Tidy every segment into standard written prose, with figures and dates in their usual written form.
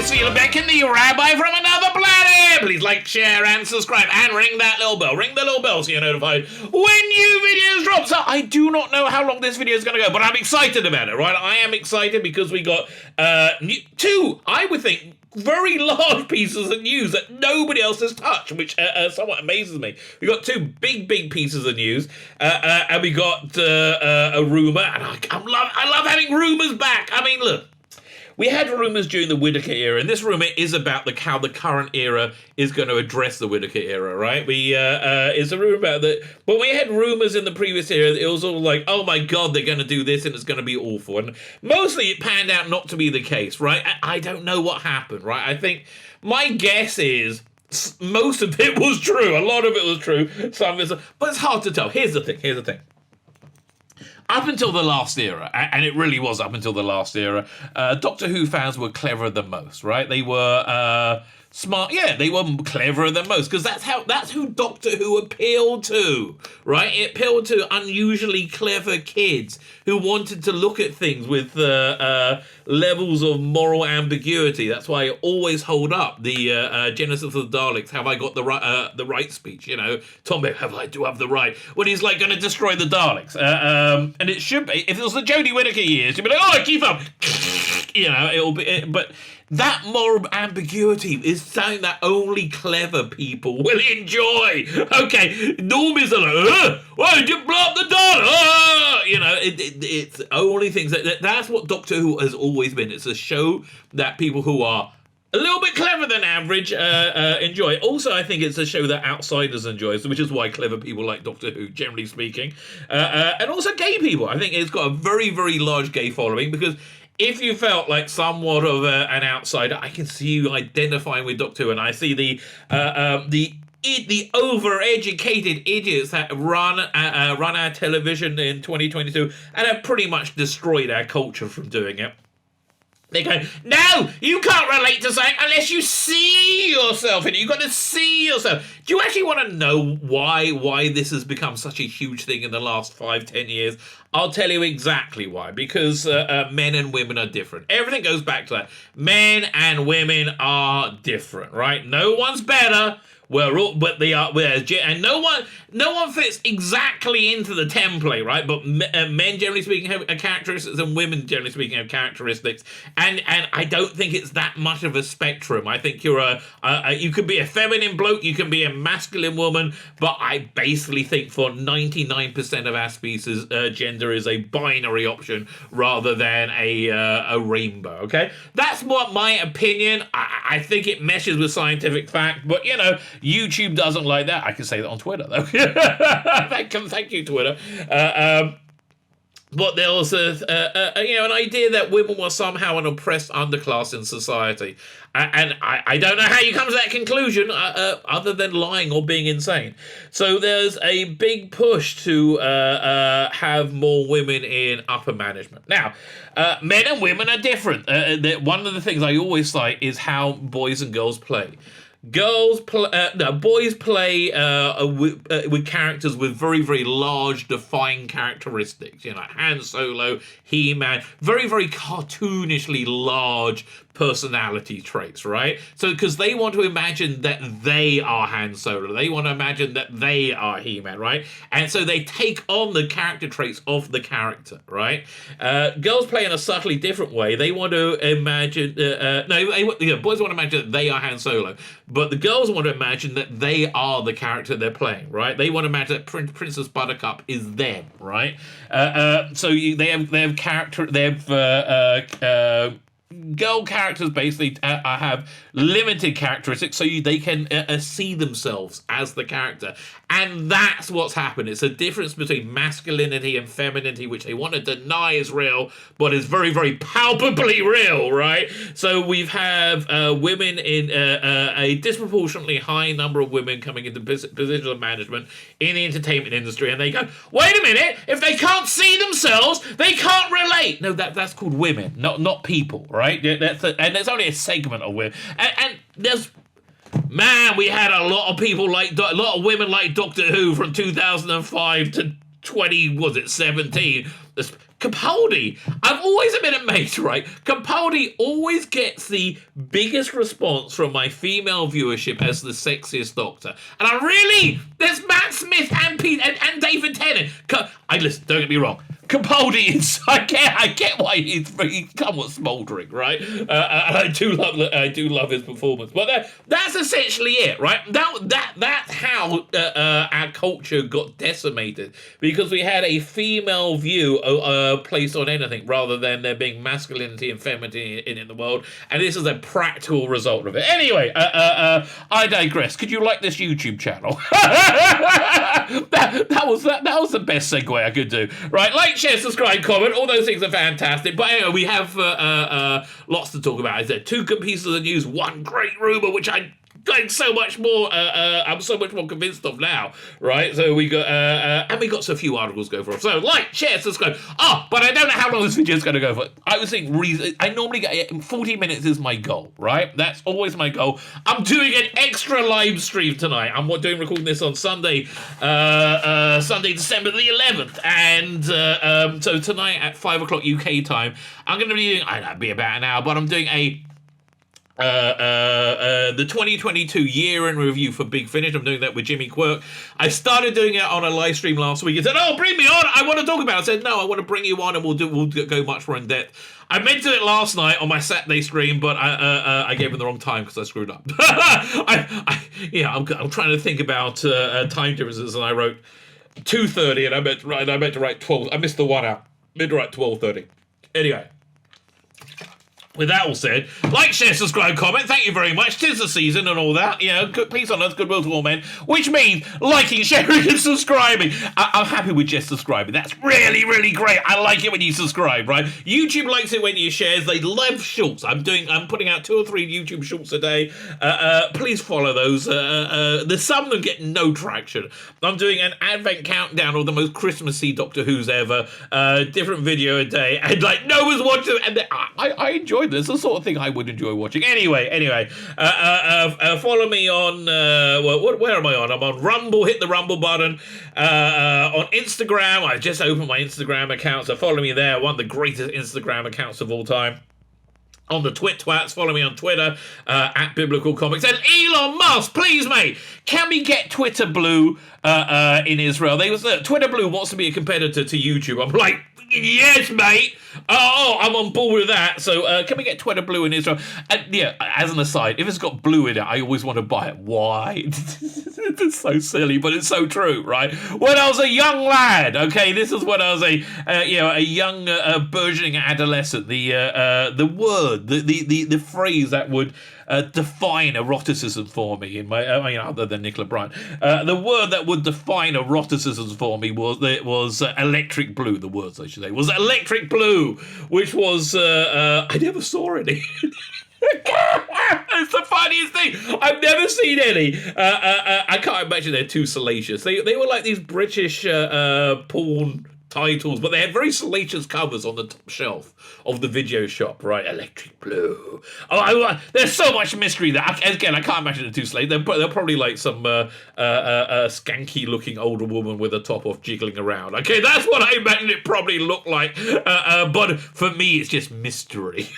Tzvi Lebetkin, the Rabbi from another planet. Please like, share, and subscribe, and ring that little bell. Ring the little bell so you're notified when new videos drop. So I do not know how long this video is going to go, but I'm excited about it, right? I am excited because we got two, I would think, very large pieces of news that nobody else has touched, which somewhat amazes me. We got two big pieces of news, and we got a rumor, and I love having rumors back. I mean, look. We had rumours during the Whittaker era, and this rumour is about how the current era is going to address the Whittaker era, right? It's a rumour about that. But we had rumours in the previous era, it was all like, oh my God, they're going to do this and it's going to be awful. And mostly it panned out not to be the case, right? I don't know what happened, right? I think my guess is most of it was true. A lot of it was true. Some of it, but it's hard to tell. Here's the thing. Up until the last era, and it really was up until the last era, Doctor Who fans were cleverer than most, right? They were smart, yeah, they were cleverer than most, because that's who Doctor Who appealed to, right? It appealed to unusually clever kids who wanted to look at things with levels of moral ambiguity. That's why I always hold up the Genesis of the Daleks. Have I got the right speech? You know, Tommy, do I have the right? When he's like going to destroy the Daleks, and it should be. If it was the Jodie Whittaker years, you'd be like, oh, keep up. You know, it'll be. But that moral ambiguity is something that only clever people will enjoy. Okay, normies are like, why did you blow up the Dalek? You know, it's only things that's what Doctor Who has always been. It's a show that people who are a little bit clever than average enjoy. Also, I think it's a show that outsiders enjoy, which is why clever people like Doctor Who, generally speaking. And also gay people. I think it's got a very, very large gay following, because if you felt like somewhat of an outsider, I can see you identifying with Doctor Who, and I see the overeducated idiots that run our television in 2022 and have pretty much destroyed our culture from doing it. They go, no, you can't relate to something unless you see yourself in it. You've got to see yourself. Do you actually want to know why this has become such a huge thing in the last 5-10 years? I'll tell you exactly why. Because men and women are different. Everything goes back to that. Men and women are different, right? No one's better. But they are, and no one fits exactly into the template, right? But men, generally speaking, have characteristics, and women, generally speaking, have characteristics. And I don't think it's that much of a spectrum. I think you're you can be a feminine bloke, you can be a masculine woman, but I basically think for 99% of our species, gender is a binary option rather than a rainbow. Okay, that's what my opinion. I think it meshes with scientific fact, but you know, YouTube doesn't like that. I can say that on Twitter, though. Thank you, Twitter. But there was an idea that women were somehow an oppressed underclass in society. And I don't know how you come to that conclusion other than lying or being insane. So there's a big push to have more women in upper management. Now, men and women are different. One of the things I always cite is how boys and girls play. Boys play with characters with very, very large, defined characteristics. You know, like Han Solo, He-Man, very, very cartoonishly large personality traits, right? So, because they want to imagine that they are Han Solo, they want to imagine that they are He-Man, right? And so they take on the character traits of the character, right? Girls play in a subtly different way. They want to imagine, boys want to imagine that they are Han Solo, but the girls want to imagine that they are the character they're playing, right? They want to imagine that Princess Buttercup is them, right? Girl characters basically have limited characteristics, so they can see themselves as the character, and that's what's happened. It's a difference between masculinity and femininity, which they want to deny is real, but is very, very palpably real, right? So we have women in a disproportionately high number of women coming into positions of management in the entertainment industry, and they go, wait a minute, if they can't see themselves, they can't relate. No, that's called women, not people, right? And there's only a segment of women, and there's. Man, we had a lot of women like Doctor Who from 2005 to 17. Capaldi, I've always been amazed, right? Capaldi always gets the biggest response from my female viewership as the sexiest doctor. And there's Matt Smith and Pete and David Tennant. Listen, don't get me wrong. Capaldi is, I get why he's somewhat smouldering, right? And I do love his performance. But that's essentially it, right? That's how our culture got decimated, because we had a female view placed on anything rather than there being masculinity and femininity in the world. And this is a practical result of it. Anyway, I digress. Could you like this YouTube channel? that was the best segue I could do, right? Like, share, subscribe, comment. All those things are fantastic. But anyway, we have lots to talk about. Is there two good pieces of news, one great rumor, which I'm so much more convinced of now, right? So we got and we got a few articles to go for. So like, share, subscribe. But I don't know how long this video is going to go for. I was thinking I normally get 40 minutes is my goal, right? That's always my goal. I'm doing an extra live stream tonight. I'm recording this on Sunday, December the 11th, and so tonight at 5 o'clock UK time, I'm going to be doing. It'll be about an hour, but I'm doing the 2022 year in review for Big Finish. I'm doing that with Jimmy Quirk. I started doing it on a live stream last week. He said, "Oh, bring me on. I want to talk about it." I said, "No, I want to bring you on, and we'll go much more in depth." I mentioned it last night on my Saturday stream, but I gave him the wrong time because I screwed up. I'm trying to think about time differences, and I wrote 2:30, and I meant to write 12. I missed the 1 hour. I meant to write 12:30. Anyway. With that all said, like, share, subscribe, comment. Thank you very much. 'Tis the season and all that. You know, good peace on earth, goodwill to all men. Which means liking, sharing, and subscribing. I'm happy with just subscribing. That's really, really great. I like it when you subscribe, right? YouTube likes it when you shares. They love shorts. I'm putting out 2 or 3 YouTube shorts a day. Please follow those. There's some of them get no traction. I'm doing an advent countdown of the most Christmassy Doctor Who's ever. Different video a day, and like no one's watching. And I enjoy this. The sort of thing I would enjoy watching. Anyway, follow me on, where am I on? I'm on Rumble. Hit the Rumble button. On Instagram, I just opened my Instagram account, so follow me there. One of the greatest Instagram accounts of all time. On the Twats, follow me on Twitter, at Biblical Comics. And Elon Musk, please, mate, can we get Twitter Blue in Israel? Twitter Blue wants to be a competitor to YouTube. I'm like, yes, mate. I'm on board with that. So can we get Twitter Blue in Israel? And yeah, as an aside, if it's got blue in it, I always want to buy it. Why? It's so silly, but it's so true, right? When I was a young lad, okay, this is when I was a young burgeoning adolescent. The word, the phrase that would define eroticism for me in my, other than Nicola Bryant, the word that would define eroticism for me was electric blue. The words I should say was electric blue, which was I never saw any. It's the funniest thing. I've never seen any. I can't imagine they're too salacious. They were like these British porn titles, but they had very salacious covers on the top shelf of the video shop, right? Electric blue. There's so much mystery that, again, I can't imagine the two slaves. They're probably like some skanky-looking older woman with a top off jiggling around. Okay, that's what I imagine it probably looked like. But for me, it's just mystery.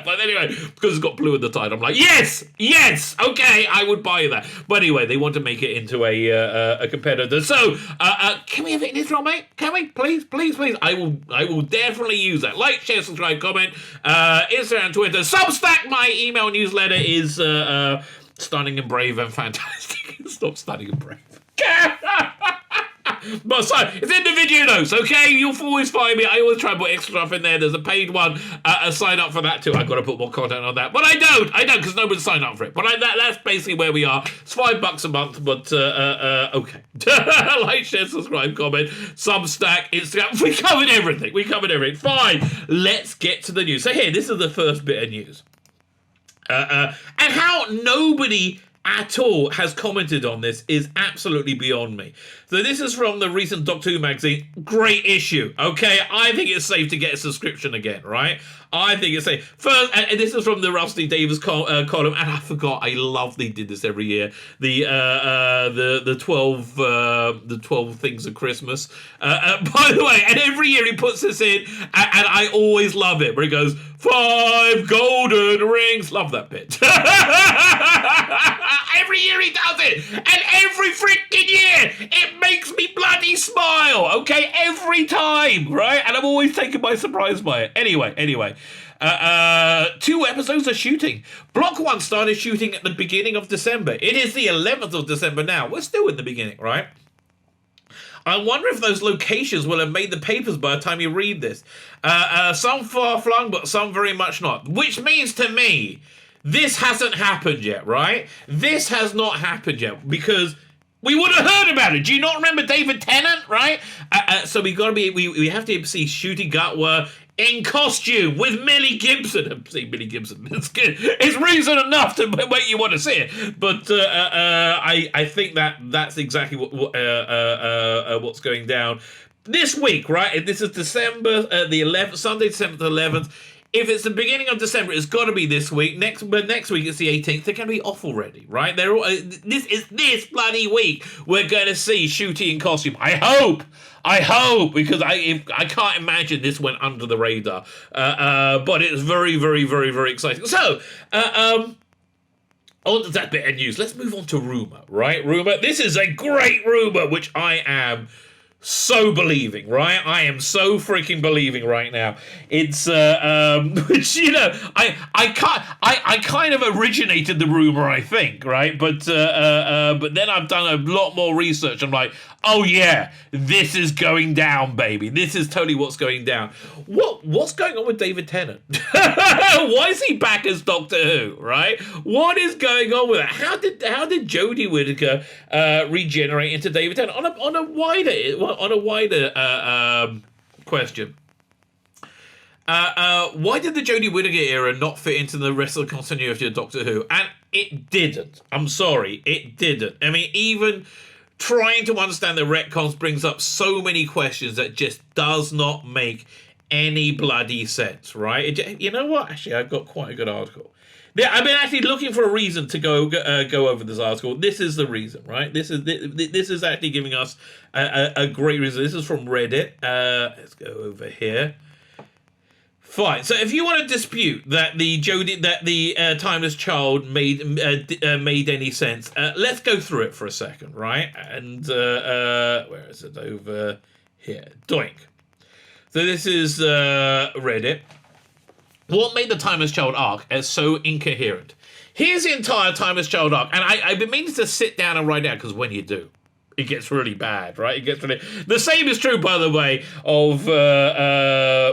But anyway, because it's got blue in the title, I'm like, yes, okay, I would buy that. But anyway, they want to make it into a competitor. So, can we have it in Israel, mate? Can we? Please. I will definitely use that. Like, share, subscribe, comment. Instagram, Twitter, Substack. My email newsletter is stunning and brave and fantastic. Stop stunning and brave. But so, it's in the video notes, okay? You'll always find me. I always try to put extra stuff in there. There's a paid one. Sign up for that too. I've got to put more content on that. But I don't, because nobody's signed up for it. But that's basically where we are. It's $5 a month, but okay. Like, share, subscribe, comment, Substack, Instagram. We covered everything. Fine. Let's get to the news. So here, this is the first bit of news. And how nobody at all has commented on this is absolutely beyond me. So this is from the recent Doctor Who magazine. Great issue, okay? I think it's safe to get a subscription again, right? I think it's safe. First, and this is from the Rusty Davis column, and I forgot. I love they did this every year. The 12 things of Christmas. By the way, and every year he puts this in, and I always love it. Where he goes 5 golden rings. Love that bit. Every year he does it, and every freaking year it makes me bloody smile. Okay, every time, right? And I'm always taken by surprise by it. Anyway. 2 episodes are shooting. Block 1 started shooting at the beginning of December. It is the 11th of December now. We're still in the beginning, right? I wonder if those locations will have made the papers by the time you read this. Some far-flung, but some very much not. Which means to me, this hasn't happened yet, right? This has not happened yet, because we would have heard about it. Do you not remember David Tennant, right? So we have to see Shooty Gatwa in costume with Millie Gibson. I'm saying Millie Gibson. It's good. It's reason enough to make you want to see it. But I think that's exactly what's going down this week, right? This is December the 11th, Sunday, December the 11th. If it's the beginning of December, it's got to be this week. Next week it's the 18th. They're going to be off already, right? They're all, this bloody week we're going to see Shooty in costume. I hope, because I can't imagine this went under the radar. But it's very, very, very, very exciting. So, on to that bit of news. Let's move on to rumour, right? Rumour. This is a great rumour, which I am so believing, right? I am so freaking believing right now. It's which, you know, I kind of originated the rumor, I think, right? But then I've done a lot more research. I'm like, oh yeah, this is going down, baby. This is totally what's going down. What's going on with David Tennant? Why is he back as Doctor Who, right? What is going on with it? How did Jodie Whittaker regenerate into David Tennant on a wider question? Why did the Jodie Whittaker era not fit into the rest of the continuity of Doctor Who? And it didn't. I'm sorry, it didn't. I mean, even trying to understand the retcons brings up so many questions that just does not make any bloody sense, right? You know what? Actually, I've got quite a good article. Yeah, I've been actually looking for a reason to go over this article. This is the reason, right? This is actually giving us a great reason. This is from Reddit. Let's go over here. Fine. So if you want to dispute that the Timeless Child made any sense, let's go through it for a second, right? And where is it? Over here. Doink. So this is Reddit. What made the Timeless Child arc as so incoherent? Here's the entire Timeless Child arc, and I've been meaning to sit down and write down, because when you do, it gets really bad, right? It gets really. The same is true, by the way, of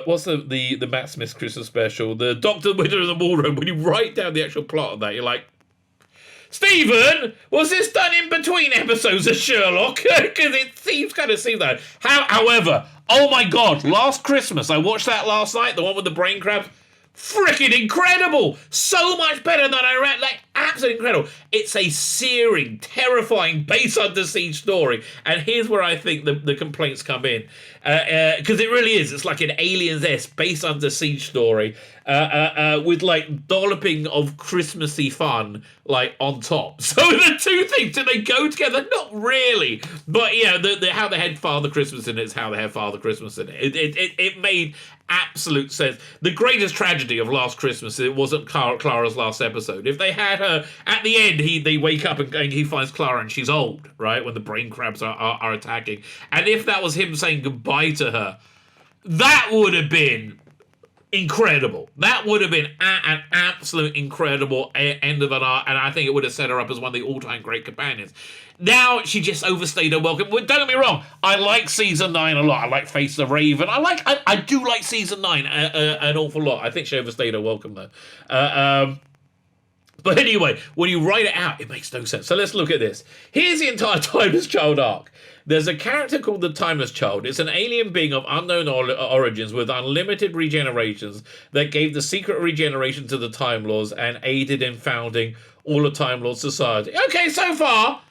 what's the Matt Smith Christmas special, the Doctor Winter in the Ballroom. When you write down the actual plot of that, you're like, Stephen, was this done in between episodes of Sherlock? Because it seems that. However, oh my God, Last Christmas, I watched that last night, the one with the brain crabs. Freaking incredible! So much better than I read. Like, absolutely incredible. It's a searing, terrifying, base under siege story. And here's where I think the complaints come in. Because it really is. It's like an Aliens-esque base under siege story. With like dolloping of Christmassy fun like on top. So the two things, do they go together? Not really. But yeah, how they had Father Christmas in it is how they had Father Christmas in it. It made absolute sense. The greatest tragedy of Last Christmas, it wasn't Clara's last episode. If they had her at the end, they wake up and he finds Clara and she's old, right, when the brain crabs are attacking. And if that was him saying goodbye to her, that would have been incredible. That would have been an absolute incredible end of an arc, and I think it would have set her up as one of the all-time great companions. Now she just overstayed her welcome. Well, don't get me wrong, I like season 9 a lot. I like Face the Raven. I do like season 9 an awful lot. I think she overstayed her welcome though. But anyway, when you write it out, it makes no sense. So let's look at this. Here's the entire Timeless Child arc. There's a character called the Timeless Child. It's an alien being of unknown origins with unlimited regenerations that gave the secret regeneration to the Time Lords and aided in founding all of Time Lord society. Okay, so far,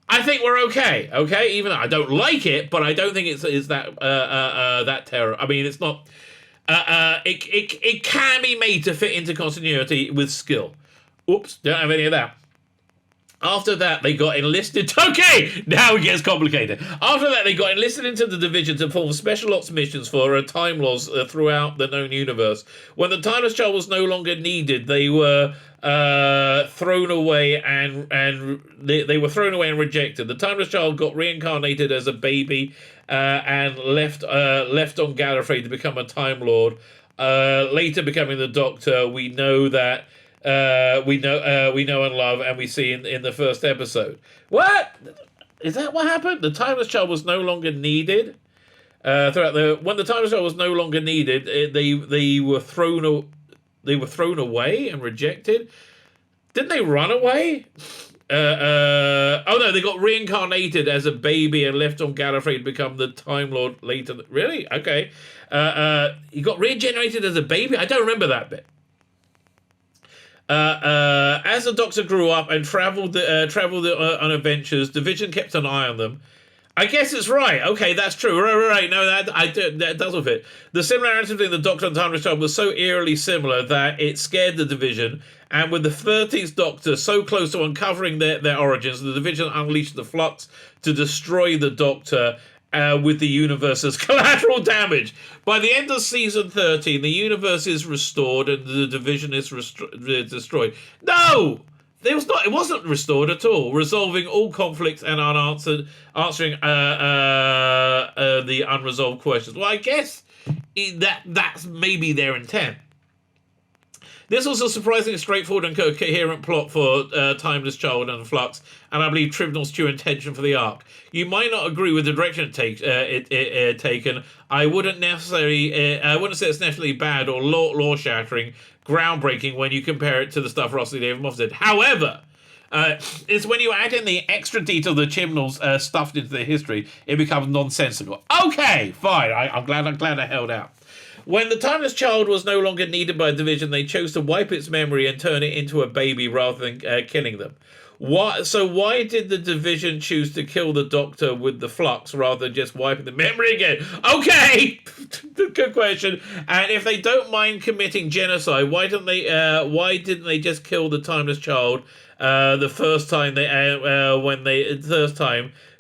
I think we're okay. Okay, even though I don't like it, but I don't think it's that that terror. I mean, it's not. It can be made to fit into continuity with skill. Oops, don't have any of that. After that, they got enlisted. Okay, now it gets complicated. After that, they got enlisted into the division to perform special ops missions for Time Lords throughout the known universe. When the Timeless Child was no longer needed, they were thrown away and they were thrown away and rejected. The Timeless Child got reincarnated as a baby and left on Gallifrey to become a Time Lord. Later becoming the Doctor, we know that. We know and love, and we see in the first episode. What is that? What happened? The Timeless Child was no longer needed. When the Timeless Child was no longer needed, they were thrown away and rejected. Didn't they run away? Oh no, they got reincarnated as a baby and left on Gallifrey to become the Time Lord later. Really? Okay. He got regenerated as a baby. I don't remember that bit. As the Doctor grew up and travelled on adventures, Division kept an eye on them. I guess it's right. Okay, that's true. Right. No, that doesn't fit. The similarity between the Doctor and Timeless Child was so eerily similar that it scared the Division. And with the 13th Doctor so close to uncovering their origins, the Division unleashed the Flux to destroy the Doctor. With the universe's collateral damage. By the end of season 13, the universe is restored and the Division is destroyed. No! It wasn't restored at all, resolving all conflicts and answering the unresolved questions. Well, I guess that's maybe their intent. This was a surprisingly straightforward and coherent plot for Timeless Child and Flux, and I believe Tribunal's true intention for the arc. You might not agree with the direction it taken. I wouldn't say it's necessarily bad or law-shattering, groundbreaking when you compare it to the stuff Russell David Moffat did. However, it's when you add in the extra detail the Chibnall's stuffed into their history, it becomes nonsensical. Okay, fine. I'm glad I held out. When the Timeless Child was no longer needed by Division, they chose to wipe its memory and turn it into a baby rather than killing them. Why did the Division choose to kill the Doctor with the Flux rather than just wiping the memory again? Okay, good question. And if they don't mind committing genocide, why didn't they just kill the Timeless Child the first time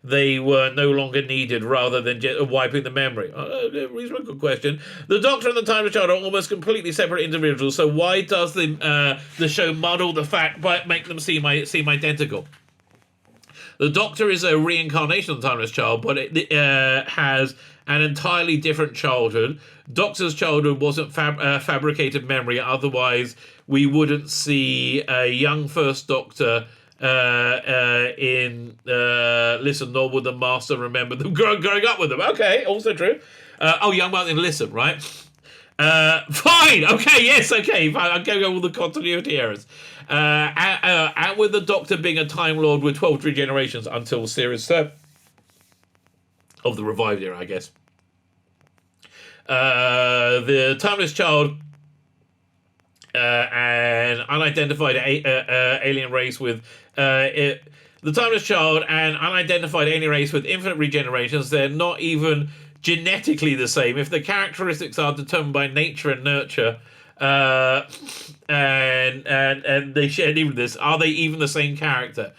they were no longer needed rather than just wiping the memory? Reasonable good question. The Doctor and the Timeless Child are almost completely separate individuals, so why does the show muddle the fact but make them seem identical? The Doctor is a reincarnation of the Timeless Child, but it has an entirely different childhood. Doctor's childhood wasn't fabricated memory, otherwise we wouldn't see a young First Doctor Listen, nor would the Master remember them growing up with them. Okay, also true. Young Martin, listen, right? Fine, okay, yes, okay, fine. I'm going over all the continuity errors. And with the Doctor being a Time Lord with 12 regenerations until Series 7 of the revived era, I guess. The Timeless Child an unidentified alien race with the Timeless Child and unidentified alien race with infinite regenerations. They're not even genetically the same. If the characteristics are determined by nature and nurture, and they share even this, are they even the same character?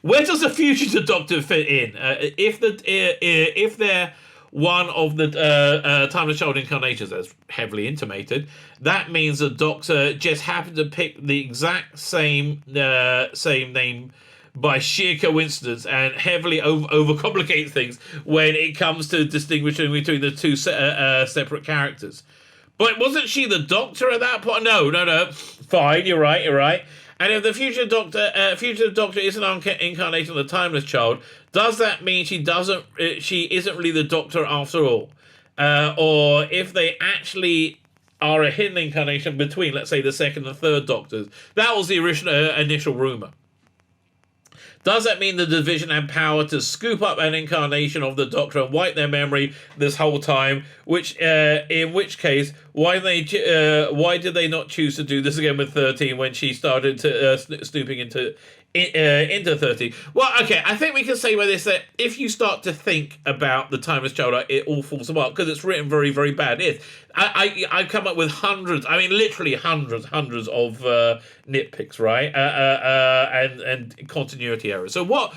Where does the future Doctor fit in? If they're one of the Timeless Child incarnations, as heavily intimated, that means the Doctor just happened to pick the exact same name by sheer coincidence and heavily overcomplicates things when it comes to distinguishing between the two separate characters. But wasn't she the Doctor at that point? No. Fine, you're right. And if the future Doctor is an incarnation of the Timeless Child, does that mean she isn't really the Doctor after all? Or if they actually are a hidden incarnation between, let's say, the second and third Doctors? That was the initial rumour. Does that mean the Division had power to scoop up an incarnation of the Doctor and wipe their memory this whole time? In which case, why did they not choose to do this again with 13 when she started to snooping into 13? Well, okay, I think we can say by this that if you start to think about the Timeless Child, it all falls apart because it's written very, very bad. I've come up with hundreds, I mean literally hundreds of nitpicks, right? And continuity errors. So what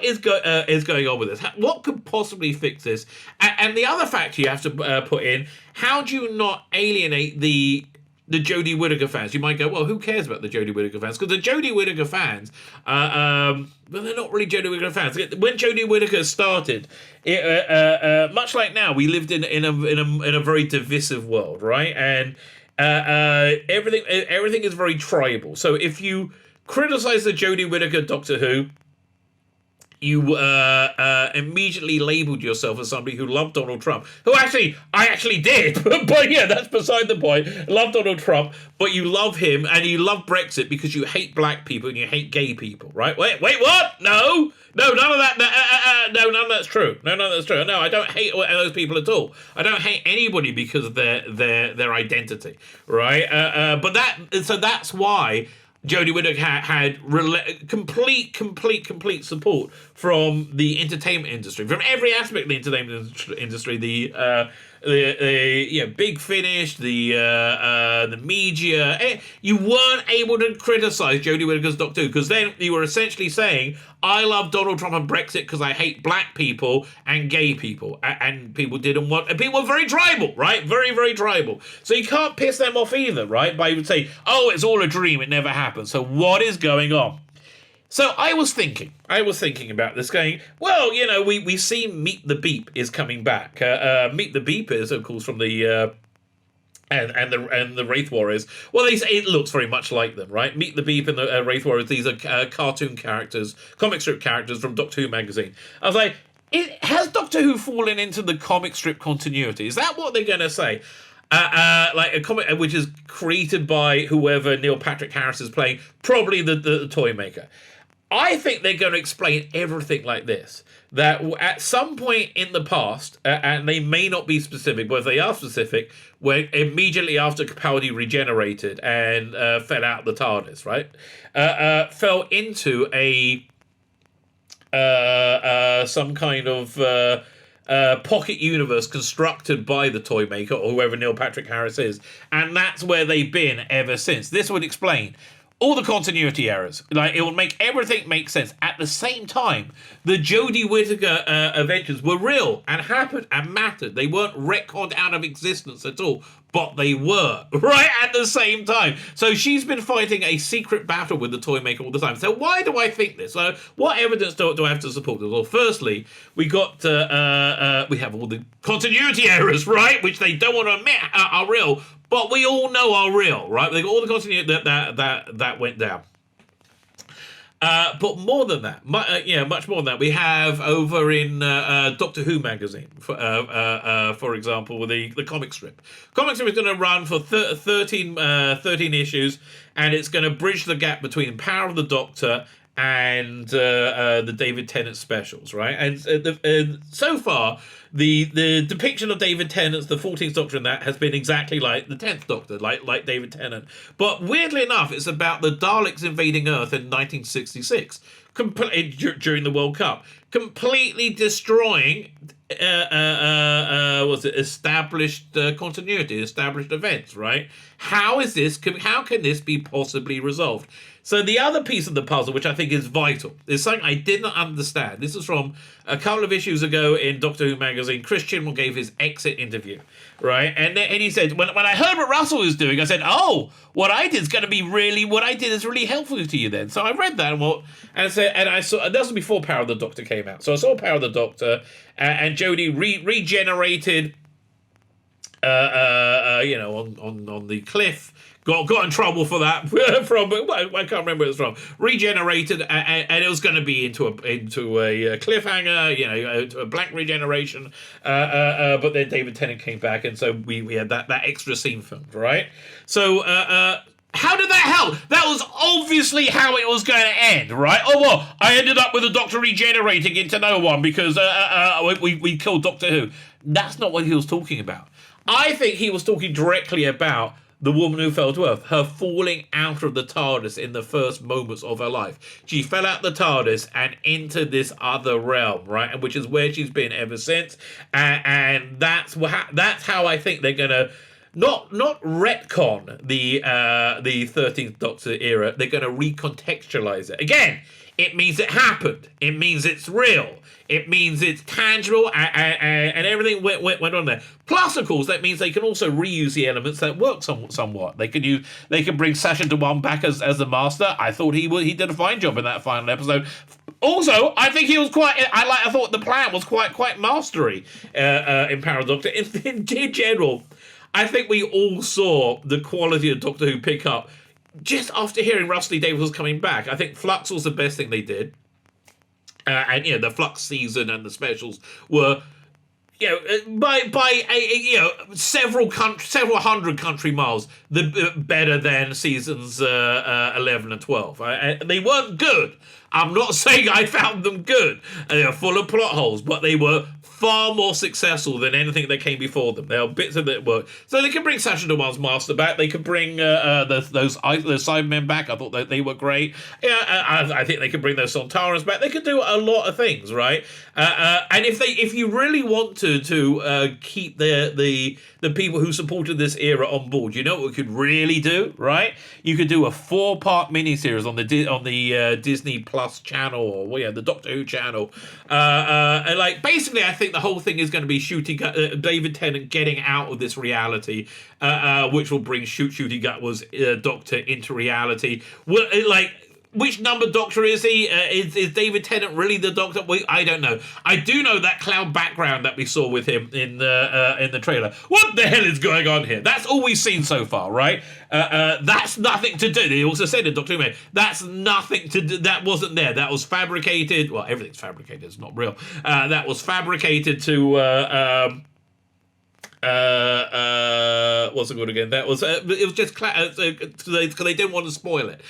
is going on with this? What could possibly fix this? And the other factor you have to put in: how do you not alienate the Jodie Whittaker fans? You might go, well, who cares about the Jodie Whittaker fans? Because the Jodie Whittaker fans, well, they're not really Jodie Whittaker fans. When Jodie Whittaker started, much like now, we lived in a very divisive world, right? And everything is very tribal. So if you criticize the Jodie Whittaker Doctor Who, you immediately labelled yourself as somebody who loved Donald Trump. I actually did. But yeah, that's beside the point. Love Donald Trump, but you love him and you love Brexit because you hate black people and you hate gay people, right? Wait, what? No, none of that. No, none of that's true. No, none of that's true. No, I don't hate those people at all. I don't hate anybody because of their identity, right? But that's why Jodie Whittaker had complete support from the entertainment industry, from every aspect of the entertainment industry. The Big Finish, the media. You weren't able to criticize Jodie Whittaker's Doctor Who because then you were essentially saying, I love Donald Trump and Brexit because I hate black people and gay people. And people didn't want... And people were very tribal, right? Very, very tribal. So you can't piss them off either, right? By even saying, oh, it's all a dream, it never happened. So what is going on? So I was thinking about this going, well, we see Meet the Beep is coming back. Meet the Beep is, of course, from the... And the Wraith Warriors. Well, it looks very much like them, right? Meet the Beep and the Wraith Warriors. These are cartoon characters, comic strip characters from Doctor Who magazine. I was like, has Doctor Who fallen into the comic strip continuity? Is that what they're going to say? Like a comic which is created by whoever Neil Patrick Harris is playing, probably the toy maker. I think they're going to explain everything like this. That at some point in the past, and they may not be specific, but if they are specific, when immediately after Capaldi regenerated and fell out the TARDIS, right? Fell into some kind of pocket universe constructed by the toy maker or whoever Neil Patrick Harris is. And that's where they've been ever since. This would explain all the continuity errors. Like, it will make everything make sense. At the same time, the Jodie Whittaker adventures were real and happened and mattered. They weren't retconned out of existence at all, but they were, right at the same time. So she's been fighting a secret battle with the toy maker all the time. So why do I think this? So what evidence do I have to support this? Well, firstly, we have all the continuity errors, right, which they don't want to admit are real, but we all know are real, right? They got all the continuity that went down. But more than that, much more than that, we have over in Doctor Who magazine, for example, with the comic strip. Comic strip is going to run for 13 issues, and it's going to bridge the gap between Power of the Doctor and the David Tennant specials, right? And so far, the depiction of David Tennant's the 14th Doctor in that has been exactly like the 10th Doctor, like David Tennant. But weirdly enough, it's about the Daleks invading Earth in 1966, during the World Cup, completely destroying established continuity, established events, right? How can this be possibly resolved? So the other piece of the puzzle, which I think is vital, is something I did not understand. This is from a couple of issues ago in Doctor Who magazine. Chris Chibnall gave his exit interview, right? And he said, when I heard what Russell was doing, I said, oh, what I did is really helpful to you then. So I read that and I saw, and that was before Power of the Doctor came out. So I saw Power of the Doctor, and Jodie regenerated, on the cliff. Got in trouble for that I can't remember where it was from. Regenerated, and it was going to be into a cliffhanger, to a black regeneration. But then David Tennant came back, and so we had that extra scene filmed, right? So How did that help? That was obviously how it was going to end, right? Oh, well, I ended up with the Doctor regenerating into no one because we killed Doctor Who. That's not what he was talking about. I think he was talking directly about the woman who fell to Earth, her falling out of the TARDIS in the first moments of her life. She fell out the TARDIS and into this other realm, right? And which is where she's been ever since. And that's how I think they're going to not retcon the 13th Doctor era. They're going to recontextualize it. Again, it means it happened. It means it's real. It means it's tangible, and everything went on there. Plus, of course, that means they can also reuse the elements that work somewhat. They can bring Sasha Dewan back as the Master. I thought he did a fine job in that final episode. Also, I think he was I thought the plan was quite mastery in Doctor. In general, I think we all saw the quality of Doctor Who pick up just after hearing Rusty Davies was coming back. I think Flux was the best thing they did. And the Flux season and the specials were, by several hundred country miles, better than seasons 11 and 12. They weren't good. I'm not saying I found them good. They were full of plot holes, but they were far more successful than anything that came before them. There are bits of it work. So they can bring Sasha Dewan's Master back. They can bring those Cybermen back. I thought that they were great. I think they can bring those Sontarans back. They could do a lot of things, right? And if you really want to keep the people who supported this era on board, you know what we could really do, right? You could do a 4-part miniseries on the Disney Plus channel, or the Doctor Who channel. And basically, I think the whole thing is going to be David Tennant getting out of this reality, which will bring Shooty Gut was Doctor into reality. Which number Doctor is he? Is David Tennant really the Doctor? I don't know. I do know that cloud background that we saw with him in the trailer. What the hell is going on here? That's all we've seen so far, right? That's nothing to do. They also said in Doctor Who, that's nothing to do. That wasn't there. That was fabricated. Well, everything's fabricated. It's not real. That was fabricated to. What's it called again? That was it was just because they didn't want to spoil it.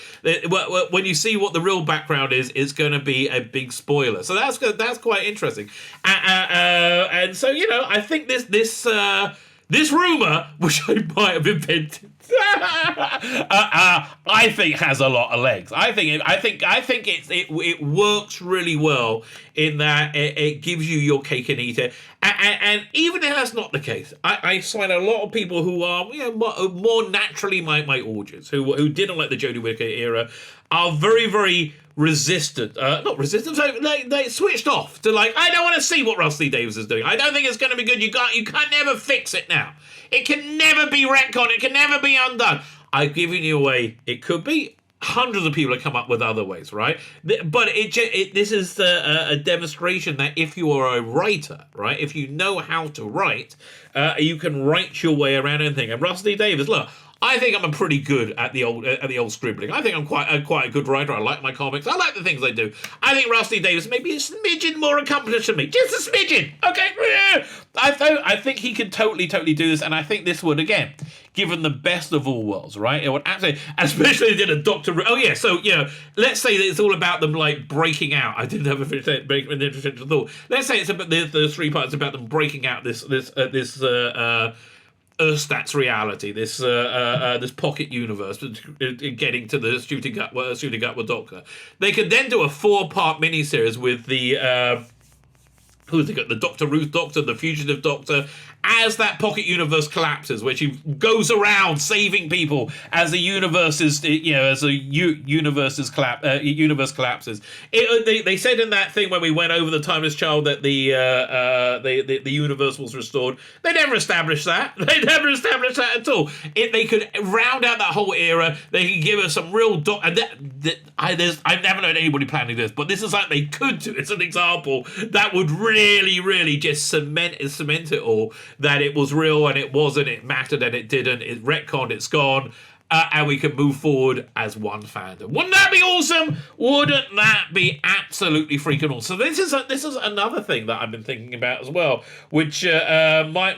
When you see what the real background is, it's going to be a big spoiler. So that's quite interesting. And so I think this rumor, which I might have invented, I think has a lot of legs. I think it works really well in that it gives you your cake and eat it. And even if that's not the case, I find a lot of people who are more naturally my audience, who didn't like the Jodie Whittaker era, are very, very resistant. Not resistant. So they switched off to I don't want to see what Rusty Davies is doing. I don't think it's going to be good. You can't never fix it now. It can never be retconned. It can never be undone. I've given you away. It could be. Hundreds of people have come up with other ways, right? But this is a demonstration that if you are a writer, right, if you know how to write, you can write your way around anything. And Rusty Davies, look, I think I'm pretty good at the old scribbling. I think I'm quite a good writer. I like my comics. I like the things I do. I think Rusty Davies may be a smidgen more accomplished than me. Just a smidgen, okay? I think he could totally do this, and I think this would, again, given the best of all worlds, right? It would absolutely, especially did a Doctor. Oh yeah, so let's say that it's all about them breaking out. I didn't have an interesting thought. Let's say it's about the 3 parts about them breaking out this Earthstats reality, this pocket universe, getting to the shooting gut with Doctor. They could then do a 4-part miniseries with the Dr. Ruth Doctor, the fugitive Doctor, as that pocket universe collapses, where she goes around saving people as the universe universe collapses. They said in that thing when we went over the Timeless Child that the universe was restored. They never established that. They never established that at all. They could round out that whole era. They could give us some real I've never known anybody planning this, but this is like they could do. It's an example that would really, really just cement it all. That it was real and it wasn't, it mattered and it didn't, it retconned, it's gone. and we can move forward as one fandom. Wouldn't that be awesome? Wouldn't that be absolutely freaking awesome? So this is another thing that I've been thinking about as well, which might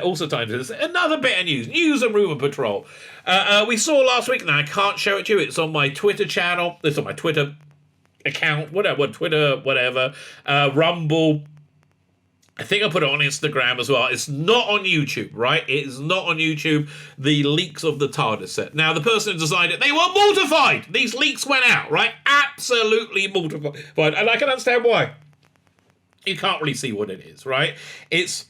also tie into this. Another bit of news and rumor patrol. We saw last week, and I can't show it to you. It's on my Twitter channel. It's on my Twitter account, whatever, Rumble. I think I put it on Instagram as well. It's not on YouTube, right? It is not on YouTube. The leaks of the TARDIS set. Now, the person who decided, they were mortified. These leaks went out, right? Absolutely mortified. And I can understand why. You can't really see what it is, right? It's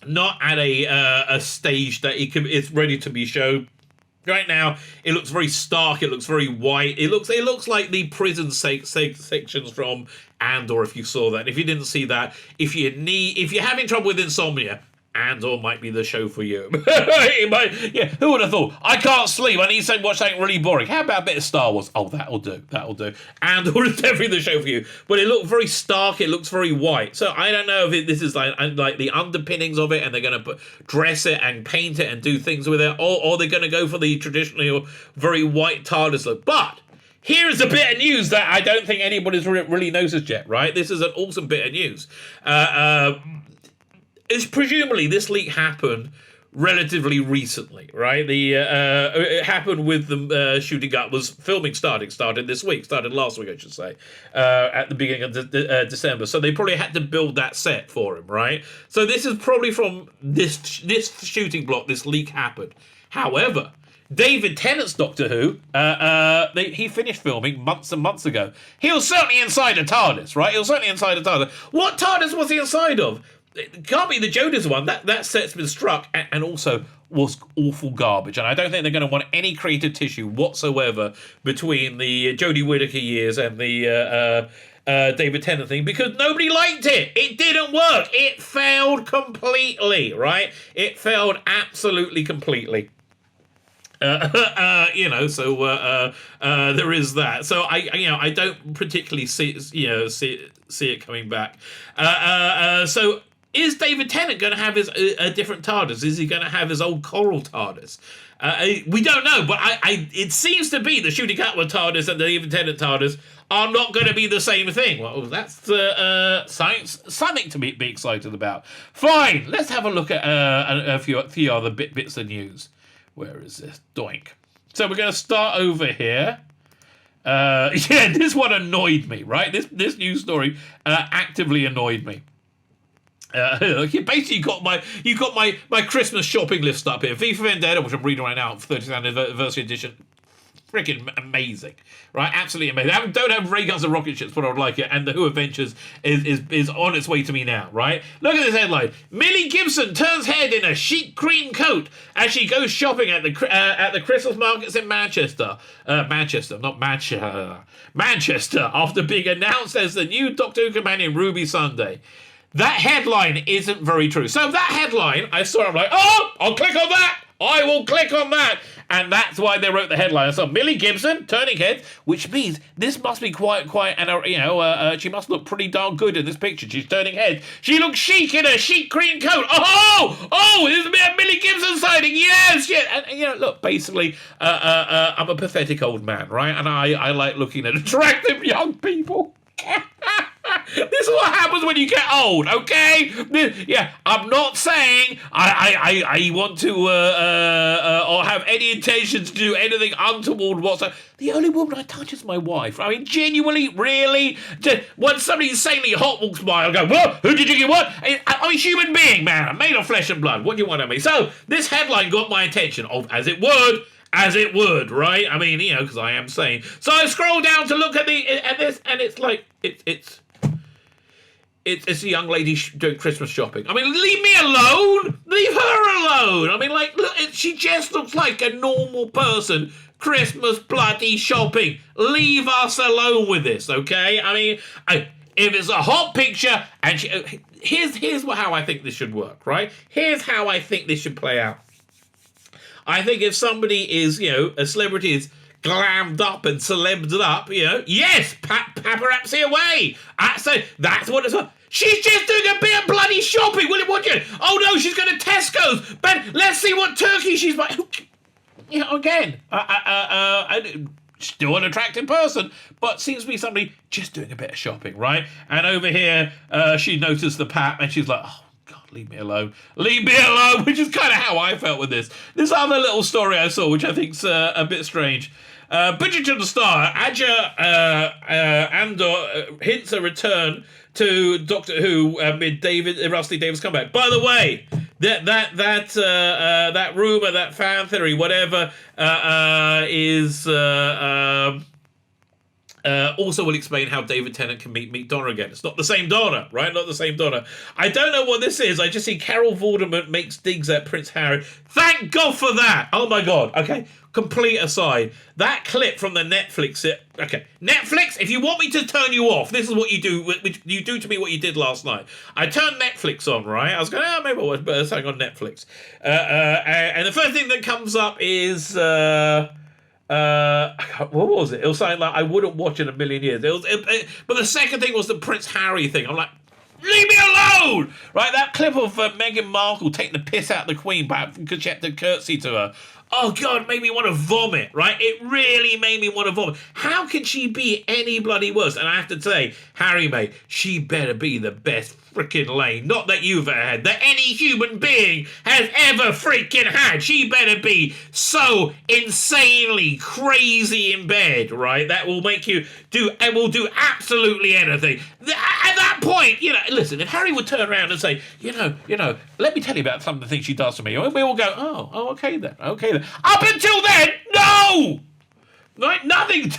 not at a stage that it's ready to be shown. Right now, it looks very stark. It looks very white. It looks like the prison sections from Andor. If you saw that, if you didn't see that, if you're having trouble with insomnia, Andor might be the show for you. Who would have thought? I can't sleep. I need to watch something really boring. How about a bit of Star Wars? Oh, that'll do. Andor is definitely the show for you. But it looked very stark. It looks very white. So I don't know if this is like the underpinnings of it, and they're going to dress it and paint it and do things with it, or they're going to go for the traditionally very white TARDIS look. But here is a bit of news that I don't think anybody's really noticed yet, right? This is an awesome bit of news. It's presumably this leak happened relatively recently, right? It happened with the shooting up. Filming started last week, I should say, at the beginning of December. So they probably had to build that set for him, right? So this is probably from this shooting block. This leak happened. However, David Tennant's Doctor Who, he finished filming months and months ago. He was certainly inside a TARDIS, right? What TARDIS was he inside of? It can't be the Jonas one. That set's been struck and also was awful garbage. And I don't think they're going to want any creative tissue whatsoever between the Jodie Whittaker years and the David Tennant thing, because nobody liked it. It didn't work. It failed completely, right? It failed absolutely completely. So there is that. So I don't particularly see it coming back. So is David Tennant going to have a different TARDIS? Is he going to have his old coral TARDIS? We don't know, but it seems to be the shooting upward TARDIS and the David Tennant TARDIS are not going to be the same thing. Well, that's something to be excited about. Fine, let's have a look at a few other bits of news. Where is this? Doink. So we're going to start over here. This one annoyed me, right? This news story actively annoyed me. You basically got my Christmas shopping list up here. V for Vendetta, which I'm reading right now, 30th anniversary edition. Freaking amazing, right? Absolutely amazing. I don't have ray guns and rocket ships, but I would like it. And the Who Adventures is on its way to me now, right? Look at this headline: Millie Gibson turns head in a chic green coat as she goes shopping at the Christmas markets in Manchester. Manchester, after being announced as the new Doctor Who companion Ruby Sunday. That headline isn't very true. So that headline, I saw it, I'm like, oh, I'll click on that. I will click on that. And that's why they wrote the headline. So Millie Gibson turning heads, which means this must be quite, and she must look pretty darn good in this picture. She's turning heads. She looks chic in a chic green coat. Oh, there's a Millie Gibson sighting. Yes. And look, basically, I'm a pathetic old man, right? And I like looking at attractive young people. This is what happens when you get old, okay? I'm not saying I want to or have any intentions to do anything untoward whatsoever. The only woman I touch is my wife. I mean, genuinely, really, when somebody insanely hot walks by, I'll go, what? Who did you get what? I'm a human being, man. I'm made of flesh and blood. What do you want of me? So, this headline got my attention, as it would, right? I mean, because I am sane. So I scroll down to look at this, and it's like, it's a young lady doing Christmas shopping. I mean, leave me alone. Leave her alone. I mean, look, she just looks like a normal person. Christmas bloody shopping. Leave us alone with this, okay? I mean, if it's a hot picture, and here's how I think this should work, right? Here's how I think this should play out. I think if somebody is, a celebrity is glammed up and celebed up, yes, paparazzi away. So that's what it's like. She's just doing a bit of bloody shopping. Will you watch it? Oh no, she's going to Tesco's. But let's see what turkey she's buying. again, still an attractive person, but seems to be somebody just doing a bit of shopping, right? And over here, she noticed the pap, and she's like, oh, God, leave me alone. Leave me alone, which is kind of how I felt with this. This other little story I saw, which I think's a bit strange. Bridgerton star Adja Andor hints a return to Doctor Who amid Rusty Davis' comeback. By the way, that rumor, that fan theory, whatever, is also will explain how David Tennant can meet Donna again. It's not the same Donna, right? Not the same Donna. I don't know what this is. I just see Carol Vorderman makes digs at Prince Harry. Thank God for that. Oh my God. Okay. Complete aside. That clip from the Netflix. Okay. Netflix, if you want me to turn you off, this is what you do. You do to me what you did last night. I turned Netflix on, right? I was going, maybe I'll watch something on Netflix. And the first thing that comes up is... what was it? It was something like I wouldn't watch in a million years. But the second thing was the Prince Harry thing. I'm like, leave me alone! Right, that clip of Meghan Markle taking the piss out of the Queen because she had to curtsy to her. Oh, God, made me want to vomit, right? It really made me want to vomit. How can she be any bloody worse? And I have to say, Harry, mate, she better be the best freaking lane. Not that you've ever had, that any human being has ever freaking had. She better be so insanely crazy in bed, right? That will make you do absolutely anything. At that point, listen, if Harry would turn around and say, let me tell you about some of the things she does to me, and we all go, oh, okay then. Up until then, no! Right, nothing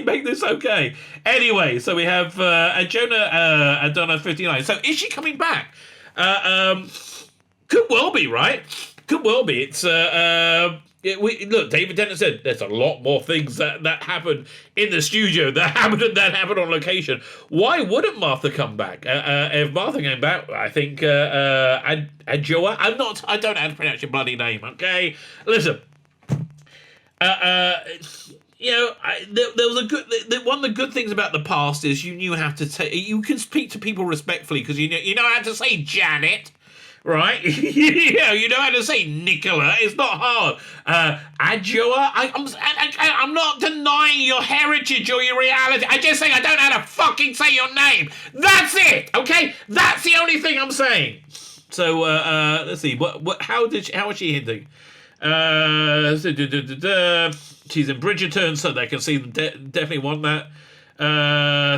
make this okay. Anyway, so we have Adonna 59. So is she coming back? Could well be, right? Could well be. It's look, David Tennant said there's a lot more things that happen in the studio that happen on location. Why wouldn't Martha come back? If Martha came back, I think Adjoa. I don't know how to pronounce your bloody name. Okay, listen. There was a good. One of the good things about the past is you knew how to you can speak to people respectfully because you know how to say Janet, right? You know how to say Nicola. It's not hard. Adjoa. I'm not denying your heritage or your reality. I just say I don't know how to fucking say your name. That's it. Okay, that's the only thing I'm saying. So let's see. How was she hinting? She's in Bridgerton, so they can see definitely want that.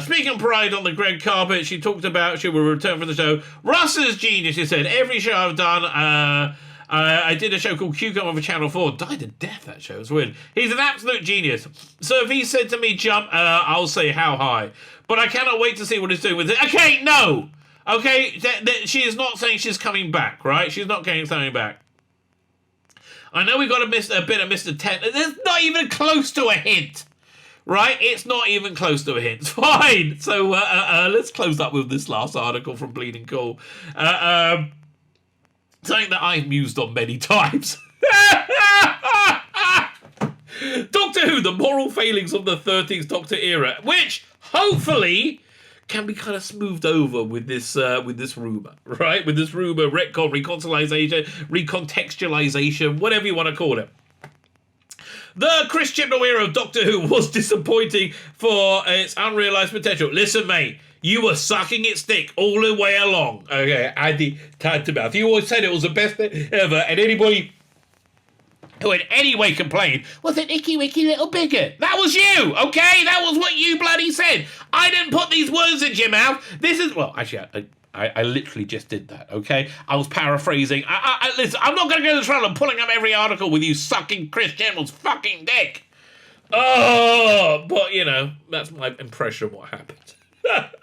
Speaking of pride on the red carpet, she talked about she will return for the show. Russ is genius, she said. Every show I've done, I did a show called Cucumber for Channel 4. Died of death, that show. It's weird. He's an absolute genius. So if he said to me, jump, I'll say how high. But I cannot wait to see what he's doing with it. Okay, no. Okay, she is not saying she's coming back, right? She's not coming back. I know we got a bit of Mr. Tennant. There's not even close to a hint, right? It's not even close to a hint. Fine. So let's close up with this last article from Bleeding Cool. Something that I've mused on many times. Doctor Who, the moral failings of the 13th Doctor era, which hopefully can be kind of smoothed over with this rumor, right? With this rumor, retcon, recontextualization, whatever you want to call it. The Chris Chibnall era of Doctor Who was disappointing for its unrealised potential. Listen, mate, you were sucking its dick all the way along. Okay, Andy Tantamouth. You always said it was the best thing ever, and anybody who in any way complained was an icky wicky little bigot. That was you, okay? That was what you bloody said. I didn't put these words in your mouth. This is, well, actually, I literally just did that, okay? I was paraphrasing. Listen, I'm not going to go to the trouble of pulling up every article with you sucking Chris Chibnall's fucking dick. Oh, but, that's my impression of what happened. Not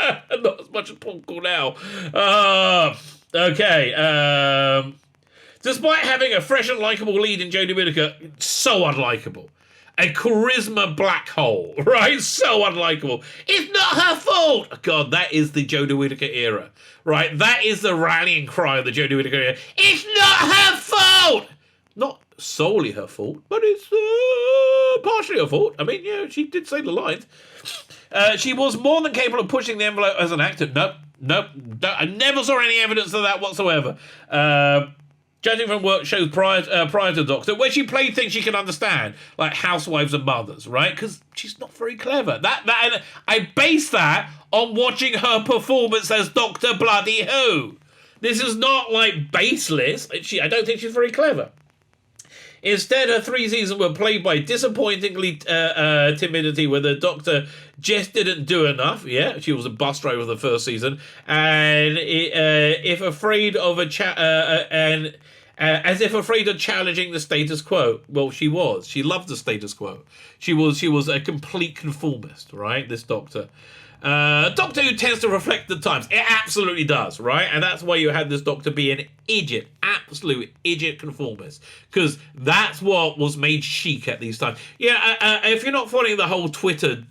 as much as Paul Cornell. Okay, despite having a fresh and likeable lead in Jodie Whittaker, so unlikable. A charisma black hole, right? So unlikable. It's not her fault. God, that is the Jodie Whittaker era, right? That is the rallying cry of the Jodie Whittaker era. It's not her fault. Not solely her fault, but it's partially her fault. I mean, she did say the lines. She was more than capable of pushing the envelope as an actor. Nope. I never saw any evidence of that whatsoever. Judging from work shows prior to Doctor, where she played things she can understand, like housewives and mothers, right? Because she's not very clever. And I base that on watching her performance as Doctor Bloody Who. This is not like baseless. I don't think she's very clever. Instead, her 3 seasons were plagued by disappointingly timidity, where the Doctor just didn't do enough. Yeah, she was a bus driver the first season, and if afraid of as if afraid of challenging the status quo. Well, she was. She loved the status quo. She was a complete conformist, right? This Doctor. Doctor Who tends to reflect the times. It absolutely does, right? And that's why you had this Doctor be an idiot, absolute idiot conformist, because that's what was made chic at these times. Yeah, if you're not following the whole Twitter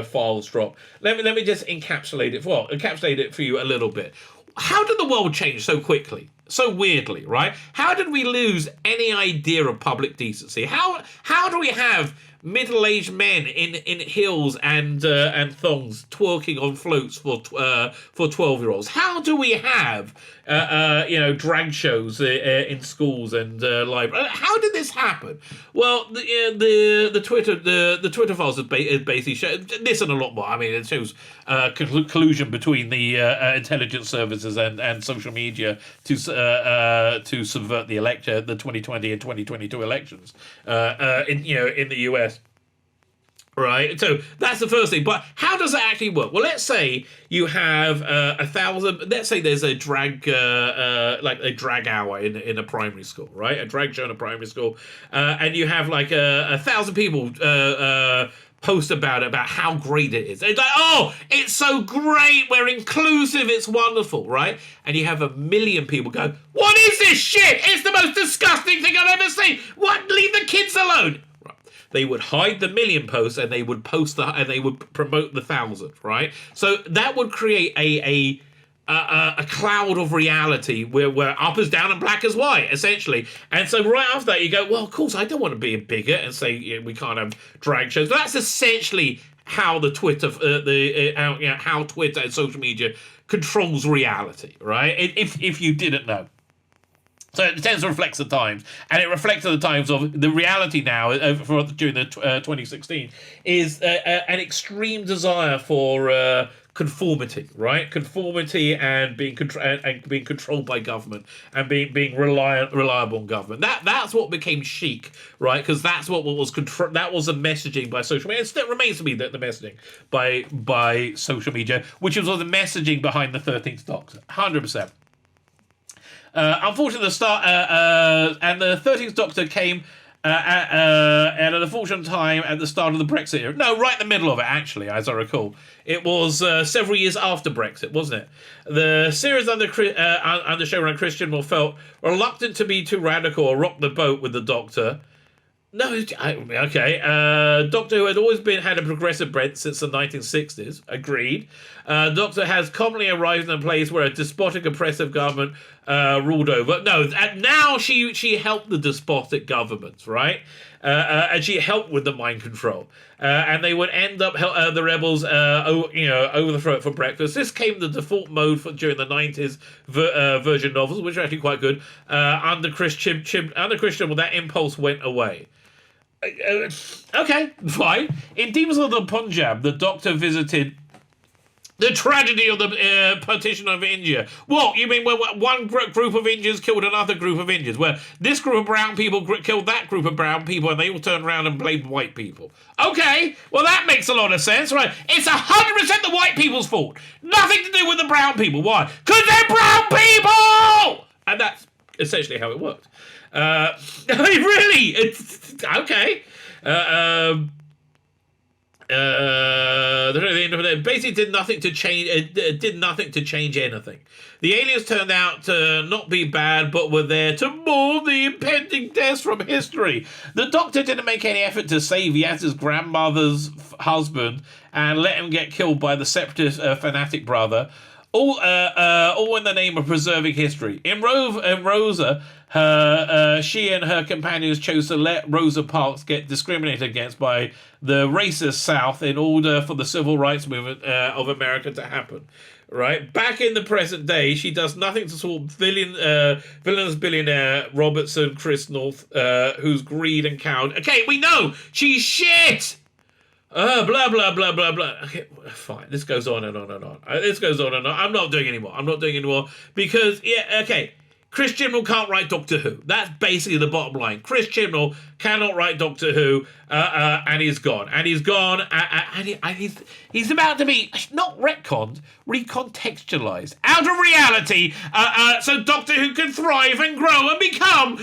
files drop, let me just encapsulate it for you a little bit. How did the world change so quickly? So weirdly, right? How did we lose any idea of public decency? How do we have middle-aged men in heels and thongs twerking on floats for 12-year-olds? How do we have drag shows in schools and libraries? How did this happen? Well, the Twitter files is basically show this and a lot more. I mean, it shows collusion between the intelligence services and social media to subvert the 2020 and 2022 elections in the US. Right, so that's the first thing. But how does it actually work? Well, let's say you have 1,000. Let's say there's a drag, like a drag hour in a primary school, right? A drag show in a primary school, and you have like 1,000 people post about how great it is. It's like, oh, it's so great. We're inclusive. It's wonderful, right? And you have 1 million people go, what is this shit? It's the most disgusting thing I've ever seen. What? Leave the kids alone. They would hide the 1 million posts and they would and they would promote the 1,000, right? So that would create a cloud of reality where up is down and black is white, essentially. And so right after that, you go, well, of course, I don't want to be a bigot and say we can't have drag shows. That's essentially how the Twitter, how Twitter and social media controls reality, right? If you didn't know. So it tends to reflect the times, and it reflects the times of the reality now. During the 2016, is an extreme desire for conformity, right? Conformity and being controlled by government and being reliable on government. That's what became chic, right? Because that's what was that was the messaging by social media. It still remains to be the messaging by social media, which was the messaging behind the 13th Doctor, 100%. Unfortunately, the start and the 13th Doctor came at an unfortunate time at the start of the Brexit era. No, right in the middle of it, actually, as I recall. It was several years after Brexit, wasn't it? The series under showrunner Christian felt reluctant to be too radical or rock the boat with the Doctor. No, okay. Doctor Who had always had a progressive bent since the 1960s. Agreed. Doctor has commonly arrived in a place where a despotic, oppressive government ruled over. No, and now she helped the despotic governments, right? And she helped with the mind control. And they would end up the rebels, overthrow it for breakfast. This came the default mode during the 90s version novels, which are actually quite good. Under Christian, well, that impulse went away. Okay, fine. In Demons of the Punjab, the Doctor visited the tragedy of the partition of India. What? You mean where one group of Indians killed another group of Indians? Where this group of brown people killed that group of brown people and they all turned around and blamed white people. Okay, well that makes a lot of sense, right? It's 100% the white people's fault. Nothing to do with the brown people. Why? Because they're brown people! And that's essentially how it worked. Really? It's okay. Basically did nothing to change. It did nothing to change anything. The aliens turned out to not be bad, but were there to mourn the impending deaths from history. The Doctor didn't make any effort to save Yaz's grandmother's husband and let him get killed by the separatist fanatic brother. All in the name of preserving history. In Rosa, she and her companions chose to let Rosa Parks get discriminated against by the racist South in order for the civil rights movement of America to happen. right? Back in the present day, she does nothing to sort villainous billionaire Robertson Chris North, whose greed and coward. Okay, we know she's shit. Blah blah blah blah blah. Okay, fine. This goes on and on and on. This goes on and on. I'm not doing anymore because okay. Chris Chibnall can't write Doctor Who. That's basically the bottom line. Chris Chibnall cannot write Doctor Who, and he's gone. And he's gone, and he's about to be, not retconned, recontextualized, out of reality, so Doctor Who can thrive and grow and become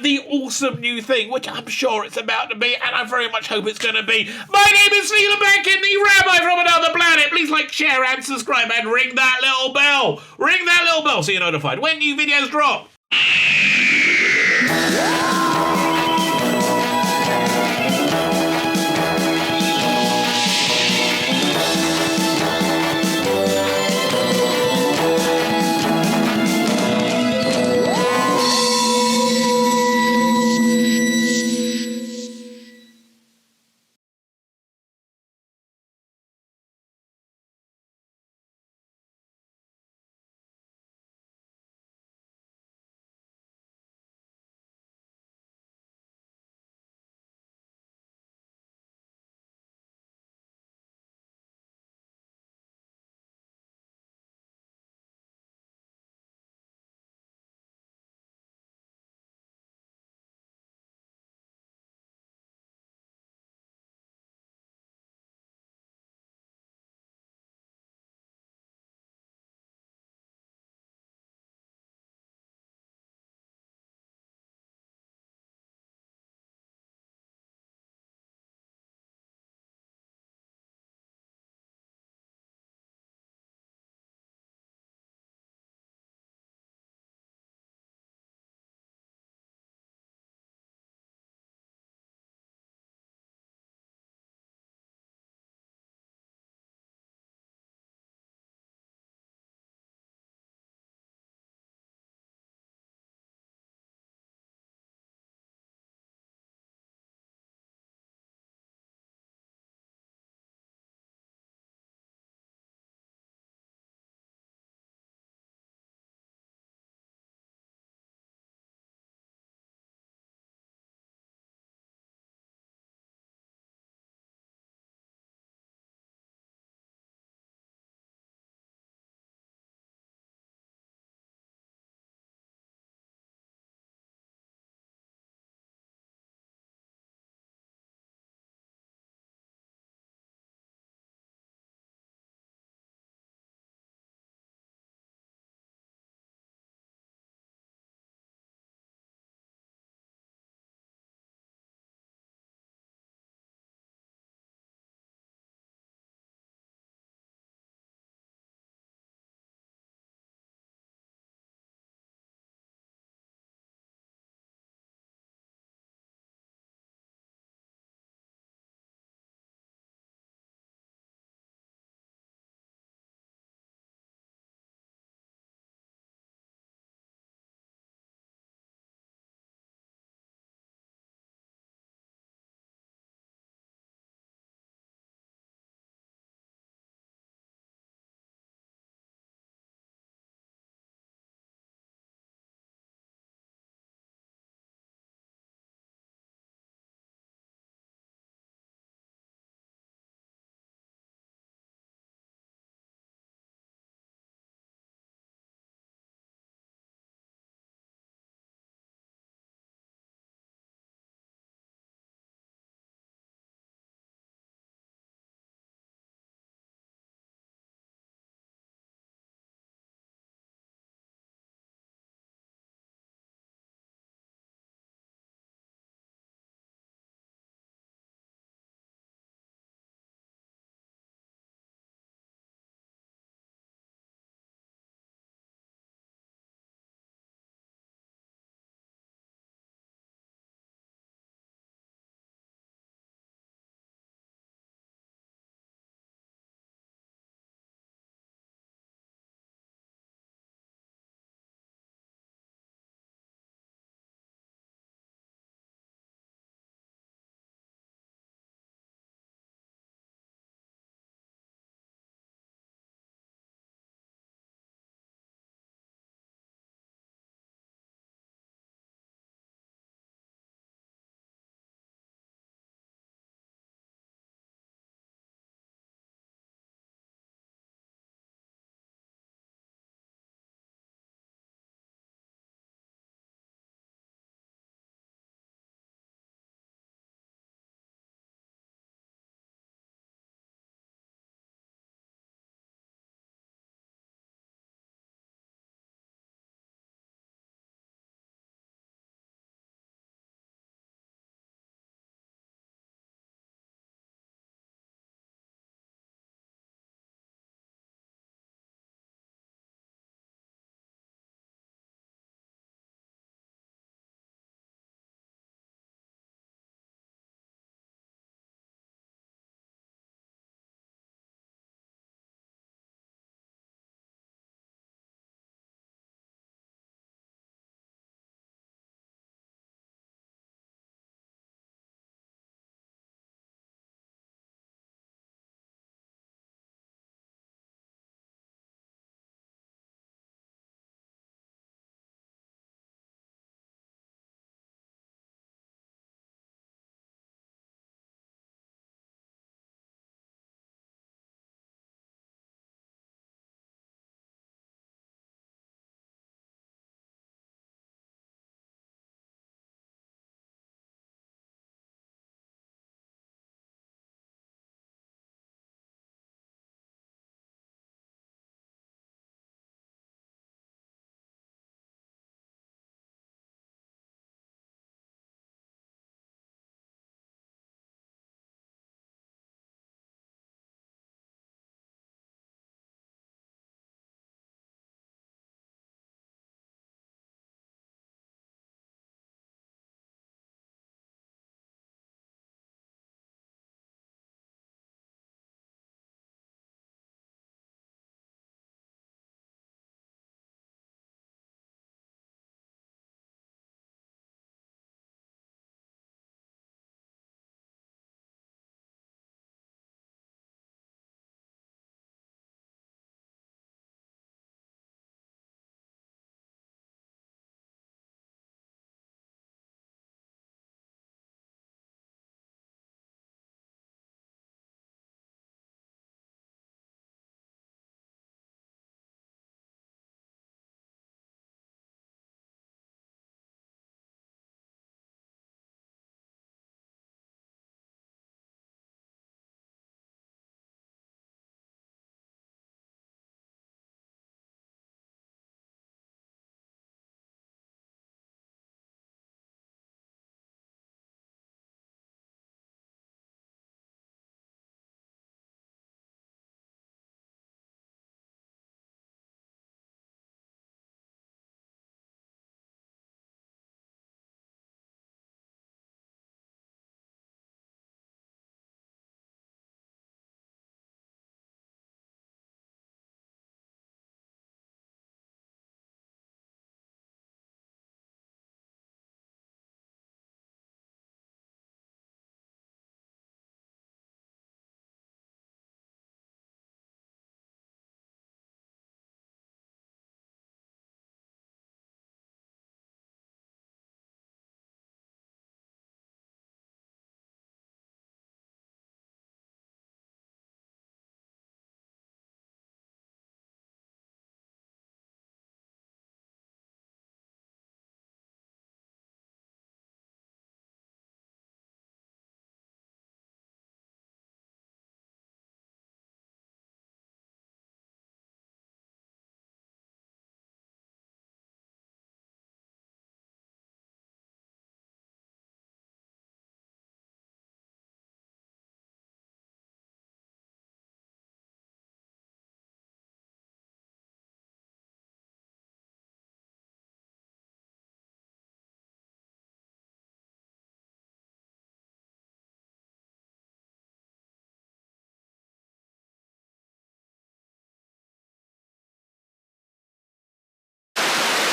the awesome new thing, which I'm sure it's about to be, and I very much hope it's going to be. My name is Tzvi Lebetkin, the Rabbi from another planet. Please like, share, and subscribe, and ring that little bell. Ring that little bell so you're notified when new videos drop.